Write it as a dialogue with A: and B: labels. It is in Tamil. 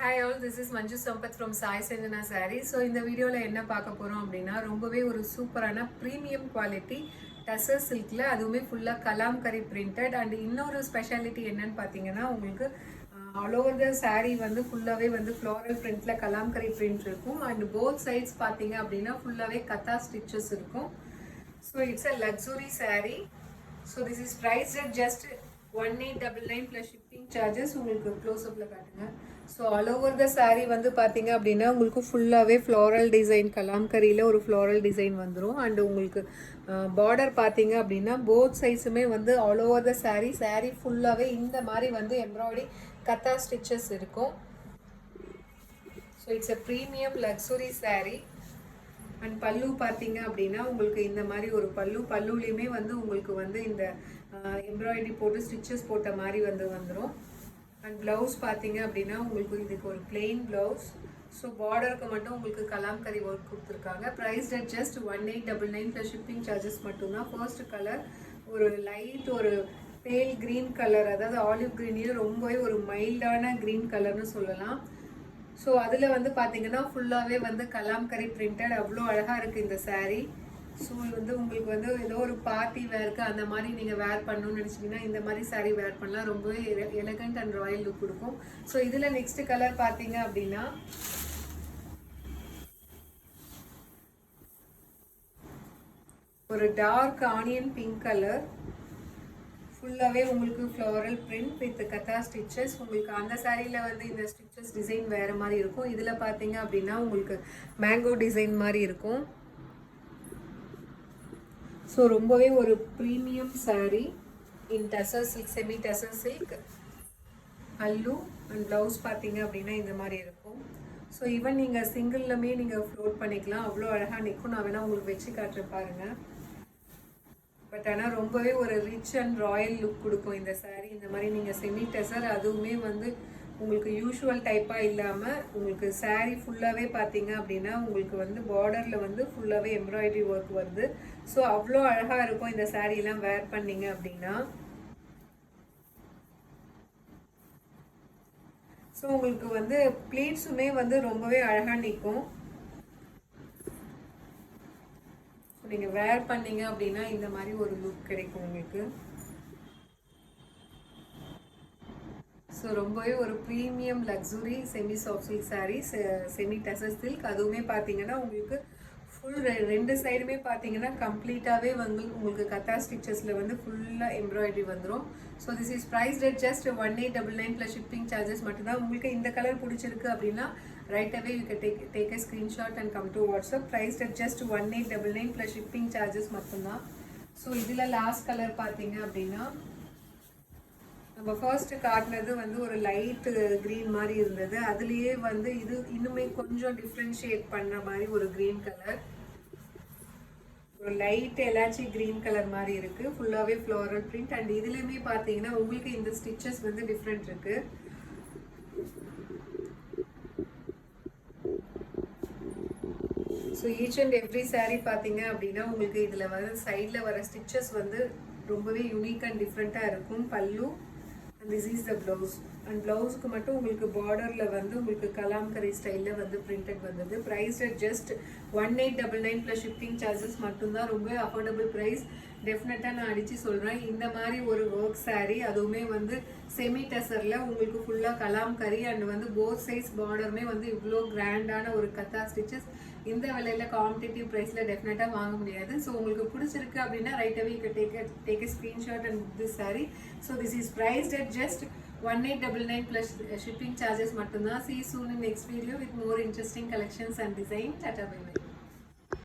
A: Hi all, this is Manju Sampath from Sai Sanjana Saree. So இந்த வீடியோல என்ன பார்க்க போறோம் அப்படின்னா ரொம்பவே ஒரு சூப்பரான பிரீமியம் குவாலிட்டி டசர் சில்க்ல அதுவுமே ஃபுல்லா கலாம்கரி பிரிண்டட் அண்ட் இன்னொரு ஸ்பெஷாலிட்டி என்னன்னு பார்த்தீங்கன்னா உங்களுக்கு ஆல் ஓவர் த saree வந்து ஃபுல்லாவே வந்து ஃப்ளோரல் பிரிண்ட்ல கலாம்கரி பிரிண்ட் இருக்கும் அண்ட் போத் சைட்ஸ் பார்த்தீங்க அப்படின்னா ஃபுல்லாவே கத்தா ஸ்டிச்சஸ் இருக்கும். So it's a luxury saree. So this is priced at just 1899 plus shipping charges. உங்களுக்கு க்ளோஸ் அப்ல காட்டுங்க. So all over the saree வந்து பார்த்தீங்க அப்படின்னா உங்களுக்கு ஃபுல்லாகவே ஃப்ளாரல் டிசைன் கலாம்கரியில் ஒரு ஃப்ளாரல் டிசைன் வந்துடும் அண்ட் உங்களுக்கு பார்டர் பார்த்தீங்க அப்படின்னா போத் சைஸுமே வந்து ஆல் ஓவர் த saree ஃபுல்லாகவே இந்த மாதிரி வந்து எம்ப்ராய்டரி கத்தா ஸ்டிச்சஸ் இருக்கும். So it's a premium luxury saree. And பல்லு பார்த்தீங்க அப்படின்னா உங்களுக்கு இந்த மாதிரி ஒரு பல்லுலேயுமே வந்து உங்களுக்கு வந்து இந்த எம்ப்ராய்டரி போட்டு ஸ்டிச்சஸ் போட்ட மாதிரி வந்துடும். அண்ட் ப்ளவுஸ் பார்த்தீங்க அப்படின்னா உங்களுக்கு இதுக்கு ஒரு பிளெயின் ப்ளவுஸ். ஸோ பார்டருக்கு மட்டும் உங்களுக்கு கலாம்கரி ஒர்க் கொடுத்துருக்காங்க. Price at just 1899 plus shipping charges மட்டும்தான். ஃபர்ஸ்ட் கலர் ஒரு லைட் ஒரு பேல் க்ரீன் கலர், அதாவது ஆலிவ் க்ரீனில் ரொம்பவே ஒரு மைல்டான க்ரீன் கலர்னு சொல்லலாம். ஸோ அதில் வந்து பார்த்தீங்கன்னா ஃபுல்லாகவே வந்து கலாம்கரி பிரிண்டட் அவ்வளோ அழகாக இருக்குது இந்த saree. ஸோ வந்து உங்களுக்கு வந்து ஏதோ ஒரு பார்ட்டி வேருக்கு அந்த மாதிரி நீங்கள் வேர் பண்ணணும்னு நினச்சிங்கன்னா இந்த மாதிரி saree வேர் பண்ணலாம். ரொம்பவே எலகண்ட் அண்ட் ராயல் லுக் கொடுக்கும். ஸோ இதில் நெக்ஸ்ட் கலர் பார்த்தீங்க அப்படின்னா ஒரு டார்க் ஆனியன் பிங்க் கலர், ஃபுல்லாகவே உங்களுக்கு ஃப்ளோரல் பிரிண்ட் வித் கத்தா ஸ்டிச்சஸ். உங்களுக்கு அந்த சாரியில் வந்து இந்த ஸ்டிச்சஸ் டிசைன் வேறு மாதிரி இருக்கும். இதில் பார்த்தீங்க அப்படின்னா உங்களுக்கு மேங்கோ டிசைன் மாதிரி இருக்கும். ஸோ ரொம்பவே ஒரு premium saree in tussar silk, semi tussar silk. பல்லு அண்ட் ப்ளவுஸ் பார்த்தீங்க அப்படின்னா இந்த மாதிரி இருக்கும். ஸோ ஈவன் நீங்கள் சிங்கிள்லுமே நீங்கள் ஃப்ளோட் பண்ணிக்கலாம், அவ்வளோ அழகாக நிற்கும். நான் வேணால் உங்களுக்கு வச்சு காட்டுறேன் பாருங்கள். பட் ஆனால் ரொம்பவே ஒரு ரிச் அண்ட் ராயல் லுக் கொடுக்கும் இந்த saree. இந்த மாதிரி நீங்கள் செமி டசர், அதுவுமே வந்து உங்களுக்கு யூஷுவல் டைப்பாக இல்லாமல் உங்களுக்கு saree ஃபுல்லாகவே பார்த்தீங்க அப்படின்னா உங்களுக்கு வந்து பார்டரில் வந்து ஃபுல்லாகவே எம்ப்ராய்டரி ஒர்க் வருது. ஸோ அவ்வளோ அழகாக இருக்கும் இந்த சாரீலாம் வேர் பண்ணிங்க அப்படின்னா. ஸோ உங்களுக்கு வந்து ப்ளீட்ஸுமே வந்து ரொம்பவே அழகாக நிற்கும். நீங்கள் வேர் பண்ணீங்க அப்படின்னா இந்த மாதிரி ஒரு லுக் கிடைக்கும் உங்களுக்கு. ஸோ ரொம்பவே ஒரு premium luxury semi soft silk sarees, semi tussar silk. அதுவுமே பார்த்தீங்கன்னா உங்களுக்கு ஃபுல் ரெண்டு சைடுமே பார்த்தீங்கன்னா கம்ப்ளீட்டாகவே வந்து உங்களுக்கு கத்தா ஸ்டிச்சஸில் வந்து ஃபுல்லாக எம்ப்ராய்டரி வந்துடும். So this is prized at just 1899 plus shipping charges மட்டும்தான். உங்களுக்கு இந்த கலர் பிடிச்சிருக்கு அப்படின்னா right away you can take a screenshot and come to WhatsApp. Priced at just 1899 plus shipping charges மட்டும்தான். ஸோ இதில் லாஸ்ட் கலர் பார்த்தீங்க அப்படின்னா நம்ம ஃபர்ஸ்ட் காட்டினது வந்து ஒரு லைட் க்ரீன் மாதிரி இருந்தது. அதுலேயே வந்து இது இன்னுமே கொஞ்சம் டிஃப்ரென்ஷியேட் பண்ண மாதிரி ஒரு க்ரீன் கலர், ஒரு லைட் எலாச்சி க்ரீன் கலர் மாதிரி இருக்குது. ஃபுல்லாகவே ஃப்ளோரல் பிரிண்ட் அண்ட் இதுலேயுமே பார்த்தீங்கன்னா உங்களுக்கு இந்த ஸ்டிச்சஸ் வந்து டிஃப்ரெண்ட் இருக்குது. So each and every saree பார்த்தீங்க அப்படின்னா உங்களுக்கு இதில் வர சைடில் வர ஸ்டிச்சஸ் வந்து ரொம்பவே யூனிக் அண்ட் டிஃப்ரெண்ட்டாக இருக்கும். பல்லு and this is the blouse. And ப்ளவுஸுக்கு மட்டும் உங்களுக்கு பார்டரில் வந்து உங்களுக்கு கலாம்கரி ஸ்டைலில் வந்து பிரிண்டட் வந்தது. Price at just 1899 plus shipping charges மட்டும்தான். ரொம்ப அஃபோர்டபுள் ப்ரைஸ். டெஃபினட்டாக நான் அடித்து சொல்கிறேன். இந்த மாதிரி ஒரு ஒர்க் saree, அதுவுமே வந்து செமி டசரில் உங்களுக்கு ஃபுல்லாக கலாம்கரி அண்ட் வந்து போத் சைஸ் பார்டருமே வந்து இவ்வளோ கிராண்டான ஒரு கத்தா ஸ்டிச்சஸ் இந்த விலையில் காம்படிட்டிவ் ப்ரைஸில் டெஃபினட்டாக வாங்க முடியாது. ஸோ உங்களுக்கு பிடிச்சிருக்கு அப்படின்னா right away you take a screenshot and book this saree. So this is priced at just 1899 plus shipping charges மட்டும்தான். See you soon in next video with more interesting collections and design. Tata bye bye.